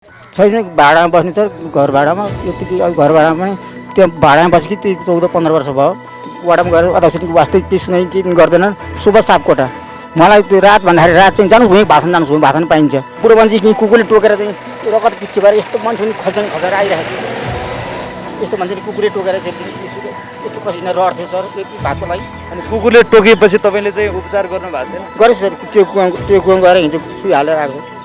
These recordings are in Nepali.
छैन भाडामा बस्ने छ घर भाडामा यतिकै घर भाडामा पनि त्यो भाडामा बसेकी ती 14-15 वर्ष भयो वाडामा गएर अध्यक्षको वास्तविक केही सुनाइ केही पनि गर्दैनन् सुबह सापकोटा मलाई त्यो रात भन्दाखेरि रात चाहिँ जानुहोस् भूमि भाषण जानुहोस् भूमि भाषण पाइन्छ बुढो मान्छे कि कुकुरले टोकेर चाहिँ रगत पिच्छे भएर यस्तो मान्छे पनि खल्चेर आइरहेको छ यस्तो मान्छेले कुकुरले टोकेर चाहिँ यस्तो पसिना रड्थ्यो सर यति भएको लागि अनि कुकुरले टोकेपछि तपाईँले चाहिँ उपचार गर्नु भएको छैन? गरेँ सर त्यो कुवा गएर हिजो सुई हालेर आएको छ।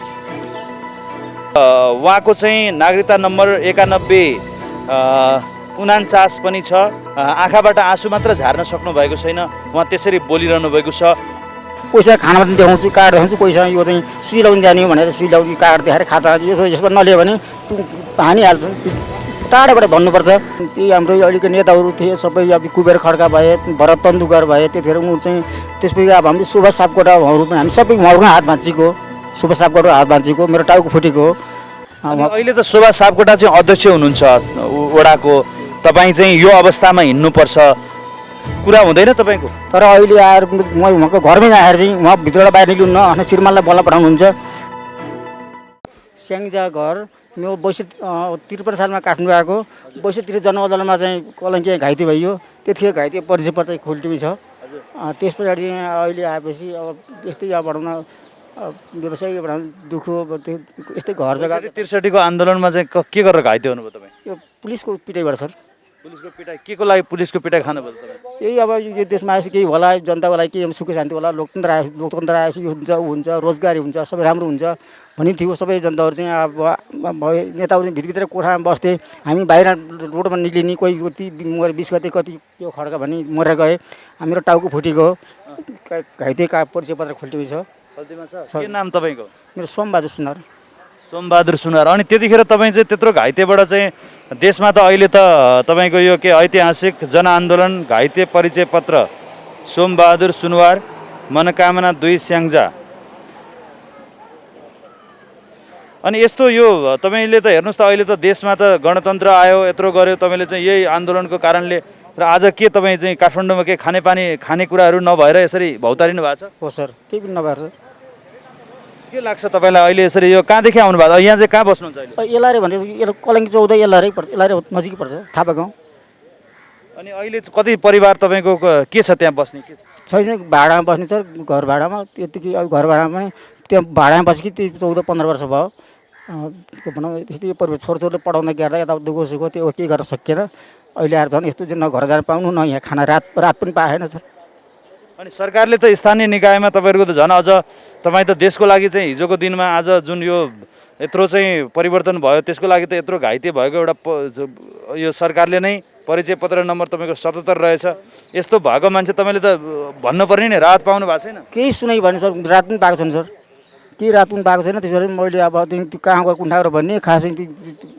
उहाँको चाहिँ नागरिकता नम्बर 9149 पनि छ। आँखाबाट आँसु मात्र झार्न सक्नु भएको छैन, उहाँ त्यसरी बोलिरहनु भएको छ। पैसा खाना पनि देखाउँछु कार्ड देखाउँछु पैसा यो चाहिँ सुई लगाउनु जाने हो भनेर सुई लगाउँछु कार्ड देखाएर खाता यसमा नलियो भने हानिहाल्छ टाढाबाट भन्नुपर्छ। त्यही हाम्रो अहिलेको नेताहरू थिए सबै अब कुबेर खड्का भए भरत तन्दुकर भए त्यतिखेर उनीहरू चाहिँ त्यसपछि अब हामीले सुभाष सापकोटाहरू पनि हामी सबै उहाँहरूकै हात भाँचिएको सुभाष सापकोटा हात भाँचिएको मेरो टाउको फुटेको अहिले त सुभाष सापकोटा चाहिँ अध्यक्ष हुनुहुन्छ वडाको, तपाईँ चाहिँ यो अवस्थामा हिँड्नुपर्छ कुरा हुँदैन तपाईँको? तर अहिले आएर म उहाँको घरमै आएर चाहिँ उहाँ भित्रबाट बाहिर निक्लिनु आफ्नो श्रीमानलाई बल्ल पठाउनुहुन्छ। स्याङ्जा घर म 53 सालमा काठमाडौँ आएको 62 जनवदलमा चाहिँ कलङ्की घाइते भइयो त्यतिखेर घाइते परिचय पत्र खोल्टिमी छ। त्यस पछाडि अहिले आएपछि अब यस्तै अब भनौँ न व्यवसाय एउटा दुःख यस्तै घर जग्गा 63 को आन्दोलनमा चाहिँ के गरेर घाइते हुनुभयो तपाईँ? यो पुलिसको पिटाइबाट सर। पुलिसको पिटाइ के को लागि पुलिसको पिटाइ खानुभयो तपाईँ? यही अब यो देशमा आएपछि केही होला जनताको लागि केही सुख शान्ति होला लोकतन्त्र आएपछि यो हुन्छ ऊ हुन्छ रोजगारी हुन्छ सबै राम्रो हुन्छ भन्ने थियो। सबै जनताहरू चाहिँ अब नेताहरू चाहिँ भित्रभित्र कोठामा बस्थे हामी बाहिर रोडमा निक्लिने कोही कति 20 गते कति त्यो खड्का भने मरेर गए मेरो टाउको फुटेको घाइते परिचय पत्र खोल्टिएको छ। के नाम तपाईँको? मेरो सोमबहादुर सुनार। सोमबहादुर सुनार। अनि त्यतिखेर तपाईँ चाहिँ त्यत्रो घाइतेबाट चाहिँ देशमा त अहिले त तपाईँको यो के ऐतिहासिक जनआन्दोलन घाइते परिचय पत्र सोमबहादुर सुनवार मनोकामना 2 स्याङ्जा। अनि यस्तो यो तपाईँले त हेर्नुहोस् त अहिले त देशमा त गणतन्त्र आयो यत्रो गर्यो तपाईँले चाहिँ यही आन्दोलनको कारणले र आज के तपाईँ चाहिँ काठमाडौँमा के खानेकुराहरू नभएर यसरी भौतारिनु भएको छ? हो सर केही पनि नभएर सर। के लाग्छ तपाईँलाई अहिले यसरी यो कहाँदेखि आउनु भएको? यहाँ चाहिँ कहाँ बस्नुहुन्छ अहिले? एलारे भने कलङ्की 14 एलारे पर्छ एलारे नजिकै पर्छ थापा गाउँ। अनि अहिले कति परिवार तपाईँको के छ त्यहाँ बस्ने के छैन भाडामा बस्ने छ घर भाडामा यतिकै घर भाडामा पनि त्यो भाडामा बसेकी ती 14-15 वर्ष भयो भनौँ त्यस्तै परिवार छोरछोरले पढाउँदा गर्दा यता दुःख सुख त्यो के गर्न सकिएन। अहिले आएर झन् यस्तो चाहिँ न घर जान पाउनु न यहाँ खाना रात पनि पाएन सर। अनि सरकारले त स्थानीय निकायमा तपाईँहरूको त झन् अझ तपाईँ त देशको लागि चाहिँ हिजोको दिनमा आज जुन यो यत्रो चाहिँ परिवर्तन भयो त्यसको लागि त यत्रो घाइते भएको एउटा यो सरकारले नै परिचय पत्र नम्बर तपाईँको 77 रहेछ। यस्तो भएको मान्छे तपाईँले त भन्नुपर्ने नि राहत पाउनु भएको छैन? केही सुनाइ भने सर रात पनि पाएको छैन सर केही रात पनि पाएको छैन। त्यसरी मैले अब त्यो कहाँ गएर कुण्ठा गरेर भन्ने खासै त्यो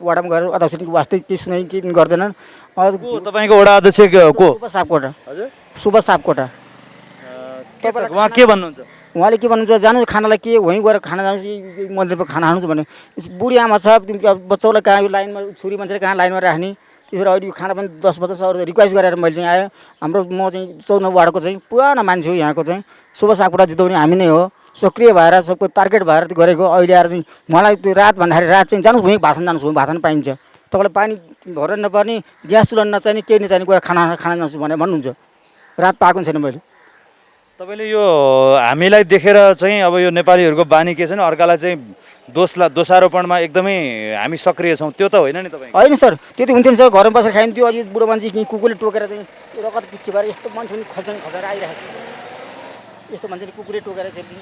वाडामा गएर अध्यक्षको वास्तविक केही सुनाइ केही पनि गर्दैनन्। तपाईँको वडा अध्यक्ष को? सुभाष सापकोटा। सुभाष सापकोटा। उहाँ के भन्नुहुन्छ? उहाँले के भन्नुहुन्छ जानु खानालाई के वहीँ गएर खाना जानुहोस् मन्दिरमा खाना खानुहुन्छ भने बुढी आमा छ बच्चालाई कहाँ लाइनमा छोरी मान्छेले कहाँ लाइनमा राख्ने त्यसरी अहिले खाना पनि 10 बजे रिक्वेस्ट गरेर मैले चाहिँ आएँ। हाम्रो म चाहिँ 14 वार्डको चाहिँ पुरानो मान्छे हो यहाँको चाहिँ सुभाष सापकोटा जिताउने हामी नै हो सक्रिय भएर सबको टार्गेट भएर गरेको। अहिले आएर चाहिँ मलाई त्यो रात भन्दाखेरि रात चाहिँ जानुहोस् भूमि भाषण जानुहोस् भूमि भाषण पाइन्छ तपाईँलाई पानी भरेर नपर्ने ग्यास चुल्हा नचाहिने केही नचाहिने गएर खाना जान्छु भनेर भन्नुहुन्छ रात पाएको छैन मैले। तपाईँले यो हामीलाई देखेर चाहिँ अब यो नेपालीहरूको बानी के छ नि अर्कालाई चाहिँ दोषारोपणमा एकदमै हामी सक्रिय छौँ त्यो त होइन नि तपाईँ? होइन सर त्यति हुन्थ्यो नि सर घरमा बसेर खाइन्थ्यो अझै बुढो मान्छे कि कुकुरले टोकेर चाहिँ रगत पिच्छे भएर यस्तो मान्छे पनि खल्चेर आइरहेको छ यस्तो मान्छेले कुकुरले टोकेर चाहिँ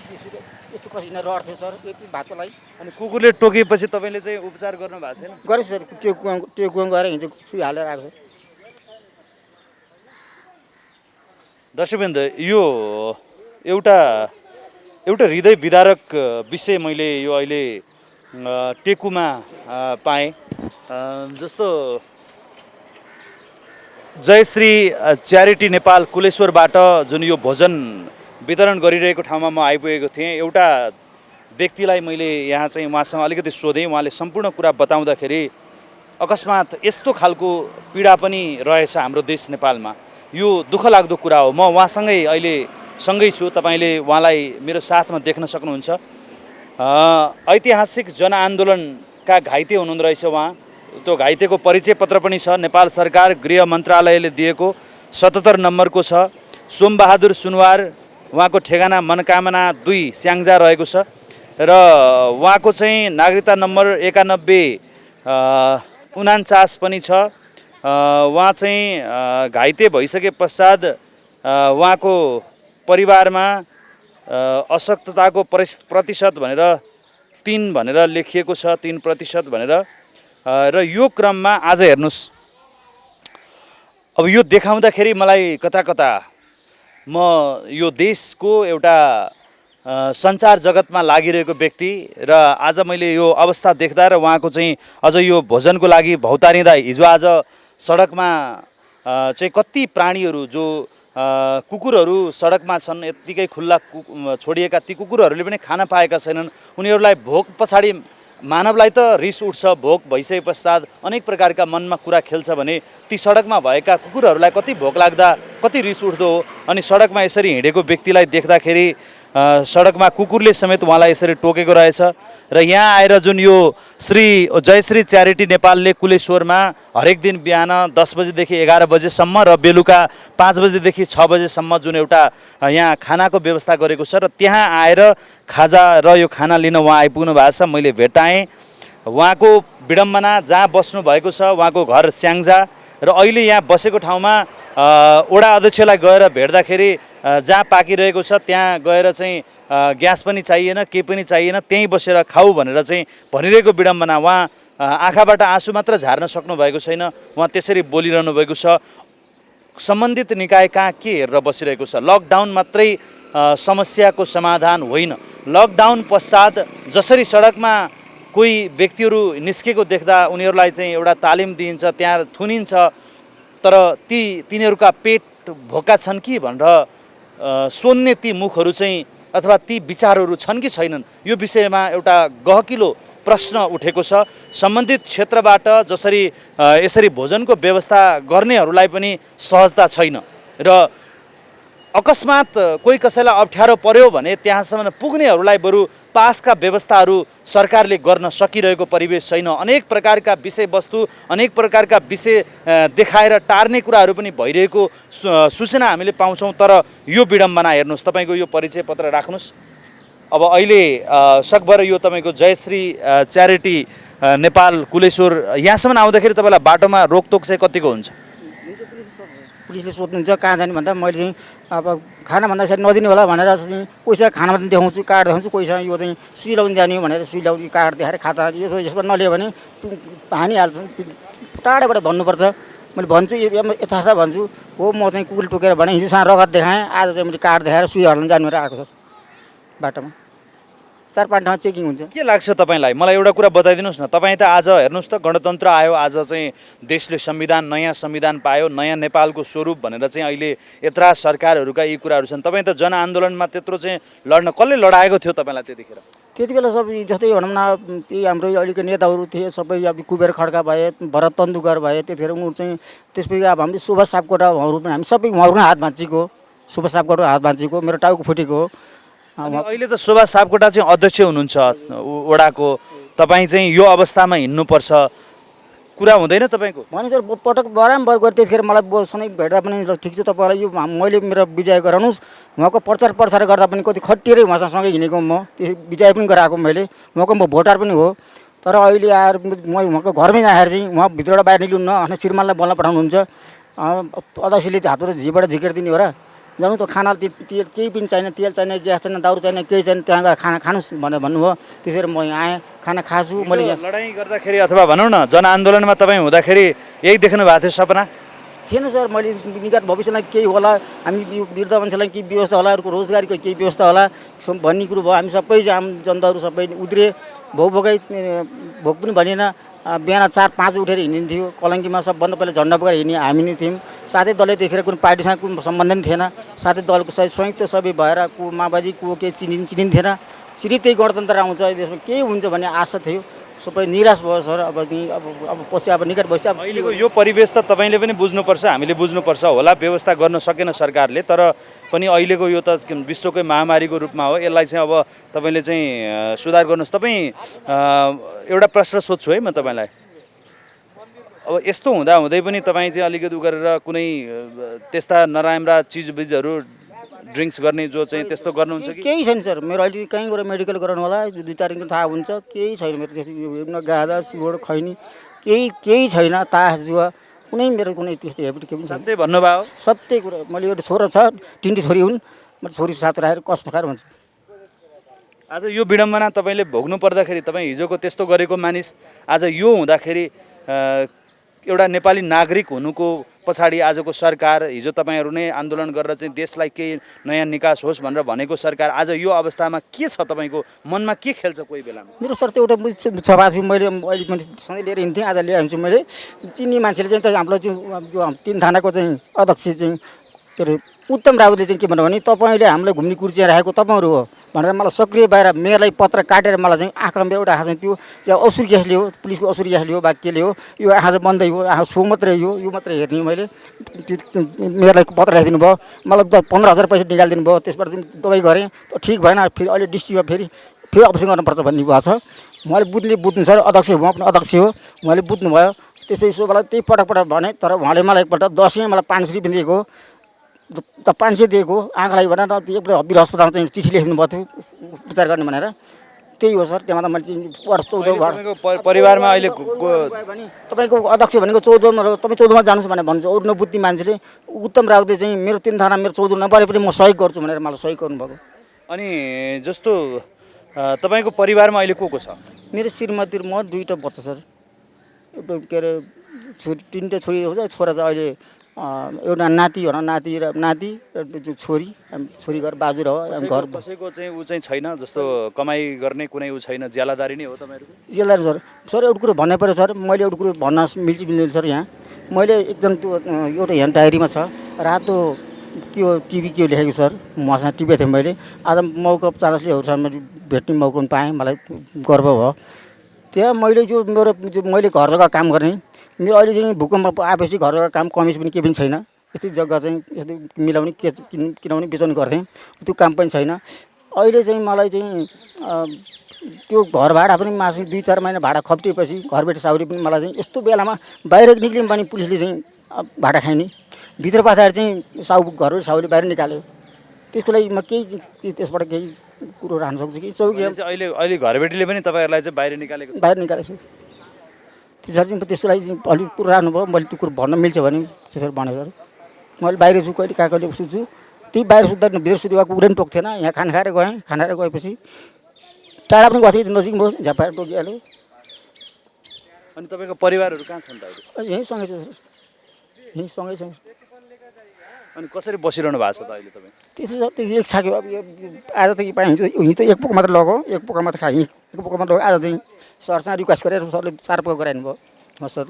यस्तो पसिना रड्थ्यो सर यति भएको लागि। अनि कुकुरले टोकेपछि तपाईँले चाहिँ उपचार गर्नु भएको छैन? गरेँ सर त्यो कुवा गएर हिजो सुई हालेर आएको छ। दर्शकवृन्द यो एउटा हृदय विदारक विषय मैले यो अहिले टेकुमा पाएँ। जस्तो जयश्री च्यारिटी नेपाल कुलेश्वरबाट जुन यो भोजन वितरण गरिरहेको ठाउँमा म आइपुगेको थिएँ। एउटा व्यक्तिलाई मैले यहाँ चाहिँ उहाँसँग अलिकति सोधेँ। उहाँले सम्पूर्ण कुरा बताउँदाखेरि अकस्मात यस्तो खालको पीडा पनि रहेछ हाम्रो देश नेपालमा। यो दुःख लाग्दो कुरा हो। म उहाँसँगै अहिले सँगै छु, तपाईँले उहाँलाई मेरो साथमा देख्न सक्नुहुन्छ। ऐतिहासिक जनआन्दोलन का घाइते हुनुहुँदो रहेछ उहाँ। त्यो घाइतेको परिचय पत्र पनि छ, नेपाल सरकार गृह मन्त्रालयले दिएको 77 नम्बरको छ। सोमबहादुर सुनवार, उहाँको ठेगाना मनकामना 2 स्याङ्जा रहेको छ र उहाँको चाहिँ नागरिकता नम्बर 9149 पनि छ। उहाँ चाहिँ घाइते भइसके पश्चात उहाँको परिवारमा अशक्तताको प्रतिशत भनेर 3 भनेर लेखिएको छ, 3% भनेर। र यो क्रममा आज हेर्नुहोस्, अब यो देखाउँदाखेरि मलाई कता कता म यो देशको एउटा सञ्चार जगतमा लागिरहेको व्यक्ति र आज मैले यो अवस्था देख्दा र उहाँको चाहिँ अझ यो भोजनको लागि भौतारिँदा हिजो आज सडकमा चाहिँ कति प्राणीहरू जो कुकुरहरू सडकमा छन्, यत्तिकै खुल्ला छोडिएका ती कुकुरहरूले पनि खान पाएका छैनन्। उनीहरूलाई भोक पछाडि मानवलाई त रिस उठ्छ, भोक भइसके पश्चात अनेक प्रकारका मनमा कुरा खेल्छ भने ती सडकमा भएका कुकुरहरूलाई कति भोक लाग्दा कति रिस उठ्दो हो। अनि सडकमा यसरी हिँडेको व्यक्तिलाई देख्दाखेरि सडकमा कुकुरले समेत उहाँलाई यसरी टोकेको रहेछ। र यहाँ आएर जुन यो जयश्री च्यारिटी नेपालले कुलेश्वरमा हरेक दिन बिहान 10 बजेदेखि 11 बजेसम्म र बेलुका 5 बजेदेखि 6 बजेसम्म जुन एउटा यहाँ खानाको व्यवस्था गरेको छ र त्यहाँ आएर खाजा र यो खाना लिन उहाँ आइपुग्नु भएको छ। मैले भेटाएँ उहाँको विडम्बना, जहाँ बस्नु भएको छ उहाँको घर स्याङ्जा र अहिले यहाँ बसेको ठाउँमा वडा अध्यक्षलाई गएर भेट्दाखेरि जहाँ पाकिरहेको छ त्यहाँ गएर चाहिँ ग्यास पनि चाहिएन, केही पनि चाहिएन, त्यहीँ बसेर खाऊ भनेर चाहिँ भनिरहेको विडम्बना। उहाँ आँखाबाट आँसु मात्र झार्न सक्नु भएको छैन, उहाँ त्यसरी बोलिरहनु भएको छ। सम्बन्धित निकाय कहाँ के हेरेर बसिरहेको छ? लकडाउन मात्रै समस्याको समाधान होइन। लकडाउन पश्चात जसरी सडकमा कोही व्यक्तिहरू निस्केको देख्दा उनीहरूलाई चाहिँ एउटा तालिम दिइन्छ, त्यहाँ थुनिन्छ, तर तिनीहरूका पेट भोका छन् कि भनेर सोध्ने ती मुखहरू चाहिँ अथवा ती विचारहरू छन् कि छैनन्, यो विषयमा एउटा गहकिलो प्रश्न उठेको छ। सम्बन्धित क्षेत्रबाट जसरी यसरी भोजनको व्यवस्था गर्नेहरूलाई पनि सहजता छैन र अकस्मात कोही कसैलाई अप्ठ्यारो पर्यो भने त्यहाँसम्म पुग्नेहरूलाई बरु पासका व्यवस्थाहरू सरकारले गर्न सकिरहेको परिवेश छैन। अनेक प्रकारका विषयवस्तु, अनेक प्रकारका विषय देखाएर टार्ने कुराहरू पनि भइरहेको सूचना हामीले पाउँछौँ। तर यो विडम्बना हेर्नुहोस्, तपाईँको यो परिचय पत्र राख्नुहोस्। अब अहिले सकभर यो तपाईँको जयश्री च्यारिटी नेपाल कुलेश्वर यहाँसम्म आउँदाखेरि तपाईँलाई बाटोमा रोकटोक चाहिँ कतिको हुन्छ? पुलिसले सोध्नुहुन्छ कहाँ जाने भन्दा मैले चाहिँ अब खाना भन्दाखेरि नदिनु होला भनेर चाहिँ कोहीसँग खाना पनि देखाउँछु, कार्ड देखाउँछु, कोहीसँग यो चाहिँ सुई लाउनु जाने हो भनेर सुई लाउने कार्ड देखाएर खाता यसमा नलियो भने हानिहाल्छन्, टाढाबाट भन्नुपर्छ। मैले भन्छु यथार्थ भन्छु, हो म चाहिँ कुकुर टोकेर भने हिजोसँग रगत देखाएँ, आज चाहिँ मैले कार्ड देखाएर सुई हाल्नु जानु भनेर आएको छ। बाटोमा 4-5 ठाउँ चेकिङ हुन्छ। के लाग्छ तपाईँलाई? मलाई एउटा कुरा बताइदिनुहोस् न। तपाईँ त आज हेर्नुहोस् त गणतन्त्र आयो, आज चाहिँ देशले नयाँ संविधान पायो, नयाँ नेपालको स्वरूप भनेर चाहिँ अहिले यत्रा सरकारहरूका यी कुराहरू छन्। तपाईँ त जनआन्दोलनमा त्यत्रो चाहिँ कसले लडाएको थियो तपाईँलाई त्यतिखेर? त्यति बेला सबै जस्तै भनौँ न ती हाम्रो अहिलेको नेताहरू थिए, सबै अब कुबेर खड्का भए, भरत तन्दुकर भए, त्यतिखेर उनीहरू चाहिँ त्यसपछि अब हाम्रो सुभाष सापकोटाहरू पनि हामी सबै उहाँहरू हात भाँचेको, सुभाष सापकोटा हात भाँचेको, मेरो टाउको फुटेको हो। अहिले त सुभाष सापकोटा चाहिँ अध्यक्ष हुनुहुन्छ वडाको, तपाईँ चाहिँ यो अवस्थामा हिँड्नुपर्छ, कुरा हुँदैन तपाईँको? भने सर पटक बारम्बार गएर त्यतिखेर मलाई सधैँ भेट्दा पनि ठिक छ तपाईँलाई यो मैले मेरो विजय गराउनुहोस्, उहाँको प्रचार गर्दा पनि कति खटिएरै उहाँसँग सँगै हिँडेको म, त्यो विजय पनि गराएको मैले, उहाँको म भोटर पनि हो। तर अहिले आएर म उहाँको घरमै आएर चाहिँ उहाँ भित्रबाट बाहिर निक्लिनु आफ्नो श्रीमानलाई बोल्न पठाउनुहुन्छ, अदासीले हातबाट झिबाट झिकेर दिने हो र जानु त खाना तेल केही पनि चाहिएन, तेल चाहिएन, ग्यास चाहिएन, दाउरा चाहिएन, केही चाहिएन, त्यहाँ गएर खाना खानुहोस् भनेर भन्नुभयो। त्यसरी म आएँ, खाना खाछु। मैले लडाइँ गर्दाखेरि अथवा भनौँ न जनआन्दोलनमा तपाईँ हुँदाखेरि यही देख्नु भएको थियो सपना? थिएन सर, मैले निकट भविष्यलाई केही होला, हामी वृद्ध मान्छेलाई केही व्यवस्था होला, रोजगारीको केही व्यवस्था होला भन्ने कुरो भयो। हामी सबै आम जनताहरू सबै उद्रे, भोकै भोक पनि भनिएन। बिहान 4-5 उठेर हिँडिन्थ्यो, कलङ्कीमा सबभन्दा पहिला झन्डा बोकेर हिँड्ने हामी नै थियौँ। साथै दलले देखेर कुनै पार्टीसँग कुनै सम्बन्ध पनि थिएन, साथै दलको संयुक्त सबै भएर को माओवादी को केही चिनिन्थेन। सिर्फ त्यही गणतन्त्र आउँछ देशमा केही हुन्छ भन्ने आशा थियो। सबै निराश भयो सर। अब चाहिँ अब पछि अब निकट भएपछि अब अहिलेको यो परिवेश त तपाईँले पनि बुझ्नुपर्छ, हामीले बुझ्नुपर्छ होला। व्यवस्था गर्न सकेन सरकारले, तर पनि अहिलेको यो त विश्वकै महामारीको रूपमा हो। यसलाई चाहिँ अब तपाईँले चाहिँ सुधार गर्नुहोस्। तपाईँ एउटा प्रश्न सोध्छु है म तपाईँलाई। अब यस्तो हुँदै पनि तपाईँ चाहिँ अलिकति गरेर कुनै त्यस्ता नराम्रा चिजबिजहरू ड्रिङ्क्स गर्ने जो चाहिँ त्यस्तो गर्नुहुन्छ कि? केही छैन सर। मेरो अहिले कहीँ गएर मेडिकल गराउनु होला, 2-4 दिन थाहा हुन्छ। केही छैन मेरो त्यस्तो न गाँजा सिगरेट खैनी केही छैन। तास जुवा कुनै मेरो कुनै त्यस्तो हेबिट केही पनि छैन। साँच्चै भन्नुभयो? सत्य कुरा। मैले एउटा छोरा छ, 3 छोरी हुन्। मैले छोरी साथ राखेर कसम खाएर भन्छु। आज यो विडम्बना तपाईँले भोग्नु पर्दाखेरि, तपाईँ हिजोको त्यस्तो गरेको मानिस आज यो हुँदाखेरि एउटा नेपाली नागरिक हुनुको पछाडि आजको सरकार, हिजो तपाईँहरू नै आन्दोलन गरेर चाहिँ देशलाई केही नयाँ निकास होस् भनेर भनेको सरकार आज यो अवस्थामा के छ? तपाईँको मनमा के खेल्छ कोही बेलामा? मेरो सर त्यो एउटा सभा थियो, मैले अहिले मैले सधैँ लिएर हिँड्थेँ। आज ल्याइहाल्छु मैले। चिन्ने मान्छेले चाहिँ हाम्रो यो 3 थानाको चाहिँ अध्यक्ष चाहिँ के अरे उत्तम राउतले चाहिँ के भन्नु भने, तपाईँले हामीलाई घुम्ने कुर्सिया राखेको तपाईँहरू हो भनेर मलाई सक्रिय बाहिर मेयरलाई पत्र काटेर मलाई चाहिँ आँखामा एउटा आँखा चाहिँ त्यो असुर ग्यासले हो, पुलिसको असुर ग्यासले हो, केले हो, यो आँखा चाहिँ बन्दै हो, आँखा सो मात्रै हो, यो मात्रै हेर्ने। मैले त्यो मेयरलाई पत्र राखिदिनु भयो। मलाई 15,000 पैसा निकालिदिनु भयो। त्यसबाट चाहिँ दबाई गरेँ, ठिक भएन। फेरि अहिले डिस्ट्रिक्टमा फेरि अप्रेसन गर्नुपर्छ भन्ने भएको छ। उहाँले बुझ्नु सर, अध्यक्ष हो, म पनि अध्यक्ष हो। उहाँले बुझ्नुभयो। त्यसपछि सो मलाई त्यही पटक भने, तर उहाँले मलाई एकपल्ट 10 मलाई 500 रुपियाँ दिएको, 500 दिएको आँखालाई भनेर एकपल्ट हब्बी अस्पतालमा चाहिँ चिठी लेख्नु भएको थियो उपचार गर्ने भनेर। त्यही हो सर। त्यहाँ मैले चाहिँ 14 परिवारमा अहिले तपाईँको अध्यक्ष भनेको 14मा, तपाईँ 14मा जानुहोस् भनेर भन्छ। अरू नबुझ्ने मान्छेले उत्तम राउतले चाहिँ मेरो 3 थाना मेरो 14 नपरे पनि म सहयोग गर्छु भनेर मलाई सहयोग गर्नुभएको। अनि जस्तो तपाईँको परिवारमा अहिले को छ? मेरो श्रीमती र म 2टा बच्चा सर। एउटा के अरे छोरी 3टा छोरी हो, छोरा चाहिँ अहिले एउटा नाति हो, नाति छोरी घर बाजुर हो। घर कसैको चाहिँ ऊ चाहिँ छैन, जस्तो कमाइ गर्ने कुनै ऊ छैन, ज्यालादारी नै हो तपाईँहरूको? ज्यालादारी सर। सर एउटा कुरो भन्नै पऱ्यो सर, मैले एउटा कुरो भन्न मिल्छ सर। यहाँ मैले एकदम त्यो एउटा यहाँ डायरीमा छ, रातो के हो टिभी के लेखेको सर, मसँग टिपेको थिएँ मैले। आज मौका चान्सलेहरूसँग भेट्ने मौका पनि पाएँ, मलाई गर्व भयो। त्यहाँ मैले मैले घर जग्गा काम गर्ने, मेरो अहिले चाहिँ भूकम्प आएपछि घर जग्गा काम कमिस पनि केही पनि छैन। यति जग्गा चाहिँ यस्तो मिलाउने किनाउने बेचाउने गर्थेँ, त्यो काम पनि छैन। अहिले चाहिँ मलाई चाहिँ त्यो घर भाडा पनि मासिक 2-4 महिना भाडा खप्टिएपछि घरबेटी साउरी पनि मलाई चाहिँ यस्तो बेलामा बाहिर निक्ल्यौँ भने पुलिसले चाहिँ भाडा खाइने, भित्र पाथाएर चाहिँ घरबेटी साउरी बाहिर निकाल्यो। त्यसको लागि म केही त्यसबाट केही कुरो राख्न सक्छु कि चौकी अहिले घरबेटीले पनि तपाईँहरूलाई चाहिँ बाहिर निकालेको छु। त्यसरी चाहिँ त्यसको लागि चाहिँ अलिक कुरो राख्नुभयो। मैले त्यो कुरो भन्न मिल्छ भने त्यसरी भनेको सर। मैले बाहिर छु, कहिले कहिले सुत्छु। त्यही बाहिर सुत्दा भित्र सुत्दा कुकुरै पनि टोक्थेन। यहाँ खाना खाएर गएपछि टाढा पनि गएको थिएँ, नजिक भयो, झ्यापाएर टोकिहाल्यो। अनि तपाईँको परिवारहरू कहाँ छन् त अहिले? यहीँ सँगै छ सर, यहीँ सँगै छ। अनि कसरी बसिरहनु भएको छ त अहिले तपाईँ? त्यसो सर त्यो एक छाक्यो। अब आज त हिँड्नु त एक पोका मात्र लग्यो, एक पोका मात्र खाएँ, एक पोका मात्र लग्यो। आज चाहिँ सरसँग रिक्वेस्ट गरेर सरले 4 पोका गराइनु भयो। हो सर।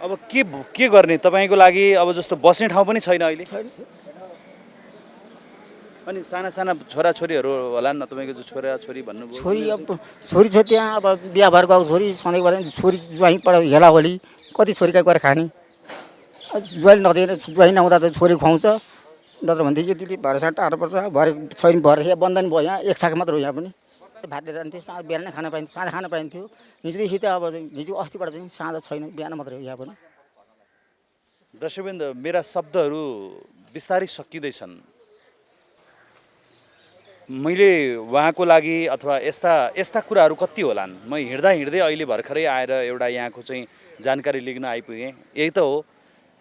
अब के गर्ने तपाईँको लागि? अब जस्तो बस्ने ठाउँ पनि छैन अहिले। अनि साना छोराछोरीहरू होला नि, तपाईँको जो छोराछोरी भन्नुभयो? छोरी छ त्यहाँ। अब बिहा भएर गएको छोरी सधैँ गर्दैन। छोरी ज्वाइँ पढ हेला होली कति छोरीका गएर खाने। ज्वाइँ नदिएर ज्वाइँ नहुँदा त छोरी खुवाउँछ, नत्र भनेदेखि यति भरेसँग टाढो पर्छ। भरे छैन, भरे यहाँ बन्द नि भयो। यहाँ एक छाक मात्र हो। यहाँ पनि भात लिएर जान्थेँ, बिहान नै खाना पाइन्थ्यो, साँझ खाना पाइन्थ्यो। हिजोदेखि त अब हिजो अस्तिबाट चाहिँ साँझ छैन, बिहान मात्रै हो यहाँ पनि। दर्शकवृन्द, मेरा शब्दहरू बिस्तारै सकिँदैछन्। मैले उहाँको लागि अथवा यस्ता कुराहरू कति होलान्। म हिँड्दै अहिले भर्खरै आएर एउटा यहाँको चाहिँ जानकारी लिन आइपुगेँ। यही त हो,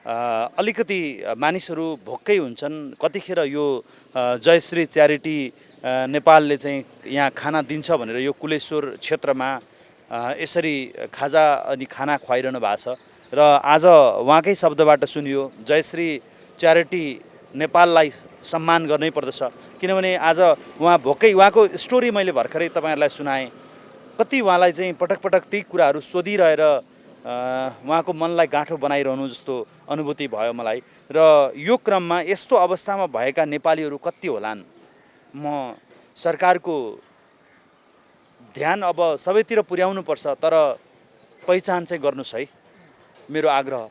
अलिकति मानिसहरू भोक्कै हुन्छन्। कतिखेर यो जयश्री च्यारिटी नेपालले चाहिँ यहाँ खाना दिन्छ भनेर यो कुलेश्वर क्षेत्रमा यसरी खाजा अनि खाना खुवाइरहनु भएको छ। र आज उहाँकै शब्दबाट सुनियो, जयश्री च्यारिटी नेपाललाई सम्मान गर्नै पर्दछ। किनभने आज उहाँ भोकै, उहाँको स्टोरी मैले भर्खरै तपाईँहरूलाई सुनाएँ। कति उहाँलाई चाहिँ पटक त्यही कुराहरू सोधिरहेर उहाँको मनलाई गाँठो बनाइरहनु जस्तो अनुभूति भयो मलाई। र यो क्रममा यस्तो अवस्थामा भएका नेपालीहरू कति होलान्? म सरकारको ध्यान अब सबैतिर पुर्याउनुपर्छ, तर पहिचान चाहिँ गर्नुहोस् है। मेरो आग्रह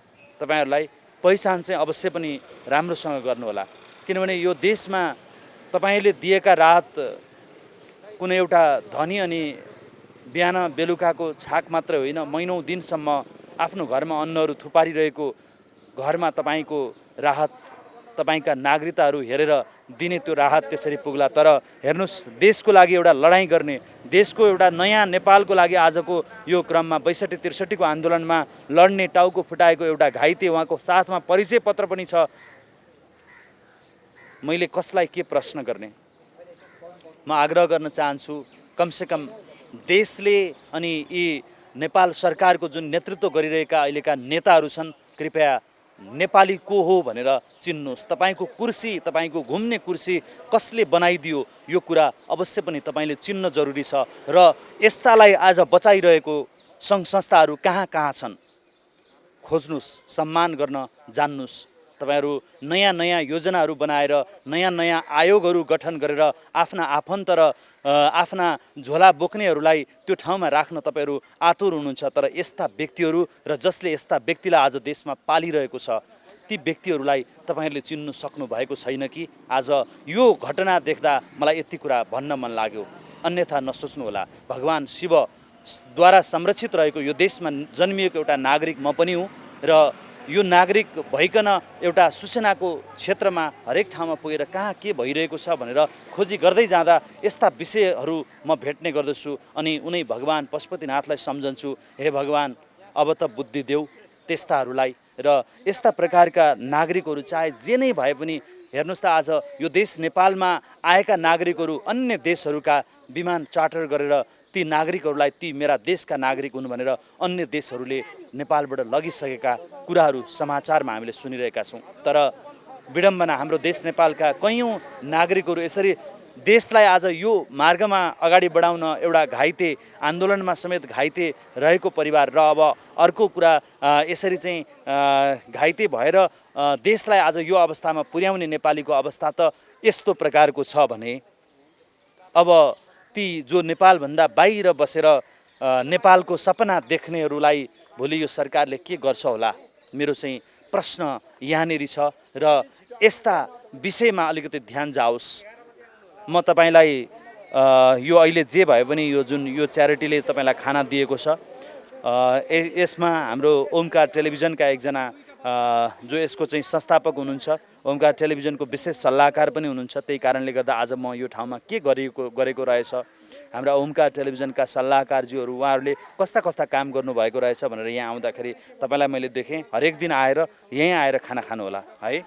तपाईँहरूलाई, पहिचान चाहिँ अवश्य पनि राम्रोसँग गर्नुहोला, किनभने यो देशमा तपाईँले दिएका राहत कुनै एउटा धनी अनि बिहान बेलुकाको छाक मात्रै होइन, महिनौँ दिनसम्म आफ्नो घरमा अन्नहरू थुपारिरहेको घरमा तपाईँको राहत, तपाईँका नागरिकताहरू हेरेर दिने त्यो राहत त्यसरी पुग्ला। तर हेर्नुहोस्, देशको लागि एउटा लडाइँ गर्ने, देशको एउटा नयाँ नेपालको लागि आजको यो क्रममा ६२-६३को आन्दोलनमा लड्ने, टाउको फुटाएको एउटा घाइते, उहाँको साथमा परिचय पत्र पनि छ। मैले कसलाई के प्रश्न गर्ने? म आग्रह गर्न चाहन्छु, कमसेकम देशले अनि यी नेपाल सरकारको जुन नेतृत्व गरिरहेका अहिलेका नेताहरू छन्, कृपया नेपाली को हो भनेर चिन्नुहोस्। तपाईँको कुर्सी, तपाईँको घुम्ने कुर्सी कसले बनाइदियो, यो कुरा अवश्य पनि तपाईँले चिन्न जरुरी छ। र यस्तालाई आज बचाइरहेको सङ्घ संस्थाहरू कहाँ कहाँ छन्, खोज्नुहोस्, सम्मान गर्न जान्नुहोस्। तपाईँहरू नयाँ नयाँ योजनाहरू बनाएर, नयाँ नयाँ आयोगहरू गठन गरेर आफ्ना आफन्त र आफ्ना झोला बोक्नेहरूलाई त्यो ठाउँमा राख्न तपाईँहरू आतुर हुनुहुन्छ। तर यस्ता व्यक्तिहरू र जसले यस्ता व्यक्तिलाई आज देशमा पालिरहेको छ, ती व्यक्तिहरूलाई तपाईँहरूले चिन्नु सक्नु भएको छैन कि? आज यो घटना देख्दा मलाई यति कुरा भन्न मन लाग्यो। अन्यथा नसोच्नुहोला, भगवान शिवद्वारा संरक्षित रहेको यो देशमा जन्मिएको एउटा नागरिक म पनि हुँ, र यो नागरिक भइकन एउटा सूचनाको क्षेत्रमा हरेक ठाउँमा पुगेर कहाँ के भइरहेको छ भनेर खोजी गर्दै जाँदा यस्ता विषयहरू म भेट्ने गर्दछु। अनि उनी भगवान पशुपतिनाथलाई सम्झन्छु, हे भगवान अब त बुद्धि देऊ त्यस्ताहरूलाई। र यस्ता प्रकारका नागरिकहरू चाहे जे नै भए पनि, हेर्नुहोस् त, आज यो देश नेपालमा आएका नागरिकहरू अन्य देशहरूका विमान चार्टर गरेर ती नागरिकहरूलाई ती मेरा देशका नागरिक हुन् भनेर अन्य देशहरूले नेपालबाट लगिसकेका कुराहरू समाचारमा हामीले सुनिरहेका छौँ। तर विडम्बना, हाम्रो देश नेपालका कैयौँ नागरिकहरू यसरी देशलाई आज यो मार्गमा अगाडि बढाउन एउटा घाइते, आन्दोलनमा समेत घाइते रहेको परिवार, र अब अर्को कुरा यसरी चाहिँ घाइते भएर देशलाई आज यो अवस्थामा पुर्याउने नेपालीको अवस्था त यस्तो प्रकारको छ भने अब ती जो नेपालभन्दा बाहिर बसेर नेपालको सपना देख्नेहरूलाई भोलि यो सरकारले के गर्छ होला? मेरो चाहिँ प्रश्न यहाँनिर छ। र यस्ता विषयमा अलिकति ध्यान जाओस्। म तपाईँलाई यो अहिले जे भए पनि यो जुन यो च्यारिटीले तपाईँलाई खाना दिएको छ, यसमा हाम्रो ओमकार टेलिभिजनका एकजना जो यसको चाहिँ संस्थापक हुनुहुन्छ, ओमकार टेलिभिजनको विशेष सल्लाहकार पनि हुनुहुन्छ। त्यही कारणले गर्दा आज म यो ठाउँमा के गरेको रहेछ, हाम्रा ओमकार टेलिभिजनका सल्लाहकारज्यूहरू उहाँहरूले कस्ता कस्ता काम गर्नुभएको रहेछ भनेर यहाँ आउँदाखेरि तपाईँलाई मैले देखेँ। हरेक दिन आएर यहीँ आएर खाना खानु होला है।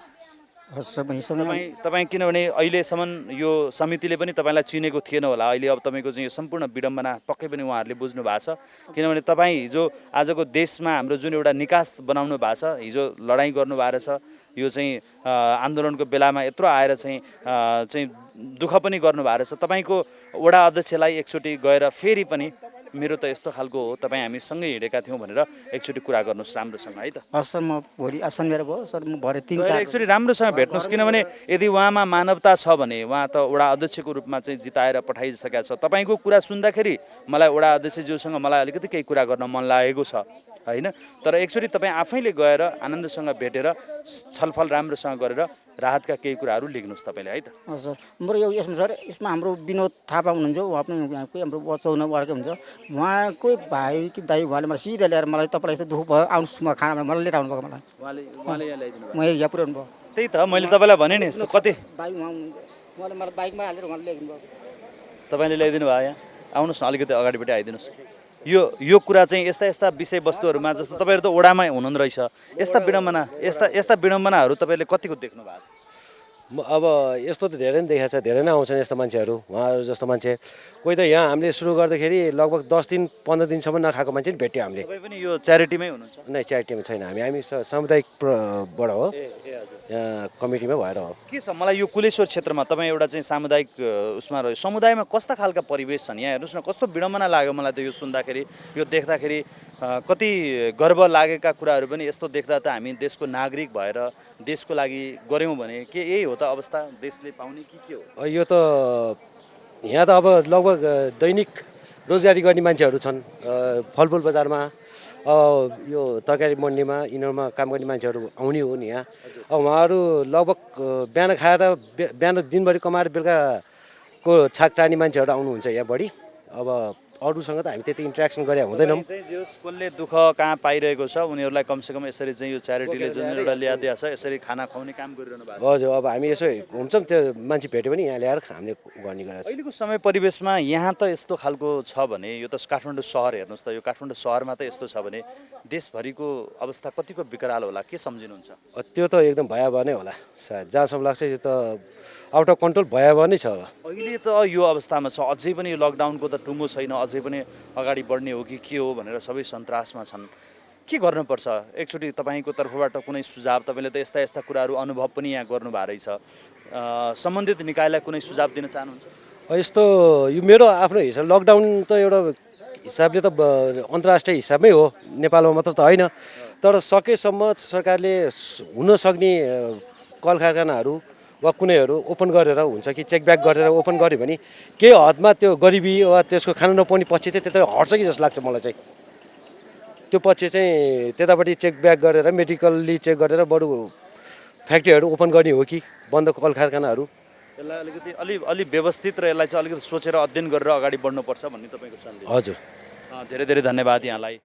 तपाईँ किनभने अहिलेसम्म यो समितिले पनि तपाईँलाई चिनेको थिएन होला। अहिले अब तपाईँको चाहिँ यो सम्पूर्ण विडम्बना पक्कै पनि उहाँहरूले बुझ्नु भएको छ, किनभने तपाईँ हिजो आजको देशमा हाम्रो जुन एउटा निकास बनाउनु भएको छ, हिजो लडाइँ गर्नुभएको रहेछ, यो चाहिँ आन्दोलनको बेलामा यत्रो आएर चाहिँ दुःख पनि गर्नुभएको रहेछ। तपाईँको वडा अध्यक्षलाई एकचोटि गएर फेरि पनि मेरो त यस्तो खालको हो, तपाईँ हामी सँगै हिँडेका थियौँ भनेर एकचोटि कुरा गर्नुहोस् राम्रोसँग है त। हस् सर, म भोलि शनिबार भयो सर, म भरे 3-4 एकचोटि राम्रोसँग भेट्नुहोस्, किनभने यदि उहाँमा मानवता छ भने उहाँ त वडा अध्यक्षको रूपमा चाहिँ जिताएर पठाइसकेका छ। तपाईँको कुरा सुन्दाखेरि मलाई वडा अध्यक्षज्यूसँग मलाई अलिकति केही कुरा गर्न मन लागेको छ होइन। तर एकचोटि तपाईँ आफैले गएर आनन्दसँग भेटेर छलफल राम्रोसँग गरेर राहतका केही कुराहरू लेख्नुहोस् तपाईँले है त। हजुर, मेरो यो यसमा सर, यसमा हाम्रो विनोद थापा हुनुहुन्छ, उहाँ पनि यहाँकै हाम्रो 54 वार्डकै हुन्छ। उहाँकै भाइ कि दाइ, उहाँले मलाई सिधा ल्याएर मलाई तपाईँलाई यस्तो दुःख भयो, आउनुहोस् म खाना मलाई लिएर आउनुभएको मलाई उहाँले यहाँ ल्याइदिनु म यहाँ पुऱ्याउनु भयो। त्यही त मैले तपाईँलाई भने नि, यस्तो कति बाइक उहाँ हुनुहुन्छ, उहाँले मलाई बाइकमा हालेर उहाँले ल्याइदिनु भयो। तपाईँले ल्याइदिनु भयो यहाँ, आउनुहोस् न अलिकति अगाडिपट्टि आइदिनुहोस्। यो कुरा चाहिँ यस्ता विषयवस्तुहरूमा, जस्तो तपाईँहरू त ओडामै हुनुहुँदो रहेछ, यस्ता विडम्बनाहरू तपाईँले कतिको देख्नु भएको छ? अब यस्तो त धेरै नै देखाएको छ, धेरै नै आउँछन् यस्तो मान्छेहरू। उहाँहरू जस्तो मान्छे कोही त यहाँ हामीले सुरु गर्दाखेरि लगभग 10 दिन 15 दिनसम्म नखाएको मान्छे नि भेट्यो हामीले। तपाईँ पनि यो च्यारिटीमै हुनुहुन्छ? नै, च्यारिटीमा छैन, हामी सामुदायिकबाट हो, यहाँ कमिटीमा भएर हो। के छ, मलाई यो कुलेश्वर क्षेत्रमा तपाईँ एउटा चाहिँ सामुदायिक उसमा रह्यो, समुदायमा कस्ता खालका परिवेश छन् यहाँ? हेर्नुहोस् न, कस्तो विडम्बना लाग्यो मलाई त यो सुन्दाखेरि, यो देख्दाखेरि। कति गर्व लागेका कुराहरू पनि यस्तो देख्दा त हामी देशको नागरिक भएर देशको लागि गऱ्यौँ भने के यही हो त अवस्था देशले पाउने कि के हो? यो त यहाँ त अब लगभग दैनिक रोजगारी गर्ने मान्छेहरू छन् फलफुल बजारमा यो तरकारी मन्डीमा यिनीहरूमा काम गर्ने मान्छेहरू आउने हुन् यहाँ उहाँहरू लगभग बिहान खाएर बिहान दिनभरि कमाएर बेलुकाको छाक टार्ने मान्छेहरू आउनुहुन्छ यहाँ बढी अब अरूसँग त हामी त्यति इन्ट्रेक्सन गरे हुँदैनौँ कसले दुःख कहाँ पाइरहेको छ उनीहरूलाई कमसेकम यसरी चाहिँ यो च्यारिटीले जुन एउटा ल्याइदिएको छ यसरी खाना खुवाउने काम गरिरहनु भएको छ। हजुर अब हामी यसो हुन्छौँ त्यो मान्छे भेट्यो भने यहाँ ल्याएर हामीले गर्ने गरेको छ। अहिलेको समय परिवेशमा यहाँ त यस्तो खालको छ भने यो त काठमाडौँ सहर हेर्नुहोस् त यो काठमाडौँ सहरमा त यस्तो छ भने देशभरिको अवस्था कतिको विकराल होला के सम्झिनुहुन्छ? त्यो त एकदम भयावह नै होला सायद जहाँसम्म लाग्छ यो त आउट अफ कन्ट्रोल भयावह नै छ। अहिले त यो अवस्थामा छ अझै पनि यो लकडाउनको त टुङ्गो छैन अझै पनि अगाडि बढ्ने हो कि के हो भनेर सबै सन्तासमा छन्। के गर्नुपर्छ एकचोटि तपाईँको तर्फबाट कुनै सुझाव तपाईँले त यस्ता यस्ता कुराहरू अनुभव पनि यहाँ गर्नुभएको रहेछ सम्बन्धित निकायलाई कुनै सुझाव दिन चाहनुहुन्छ? यस्तो यो मेरो आफ्नो हिसाब लकडाउन त एउटा हिसाबले त अन्तर्राष्ट्रिय हिसाबमै हो नेपालमा मात्र त होइन तर सकेसम्म सरकारले हुन सक्ने कल कारखानाहरू वा कुनैहरू ओपन गरेर हुन्छ कि चेकब्याक गरेर ओपन गर्यो भने केही हदमा त्यो गरिबी वा त्यसको खान नपाउने पक्ष चाहिँ त्यता हट्छ कि जस्तो लाग्छ मलाई चाहिँ। त्यो पक्ष चाहिँ त्यतापट्टि चेकब्याक गरेर मेडिकल्ली चेक गरेर बरु फ्याक्ट्रीहरू ओपन गर्ने हो कि बन्द कल कारखानाहरू यसलाई अलिकति अलि व्यवस्थित र यसलाई चाहिँ अलिकति सोचेर अध्ययन गरेर अगाडि बढ्नुपर्छ भन्ने तपाईँको सन्देश। हजुर धेरै धेरै धन्यवाद यहाँलाई।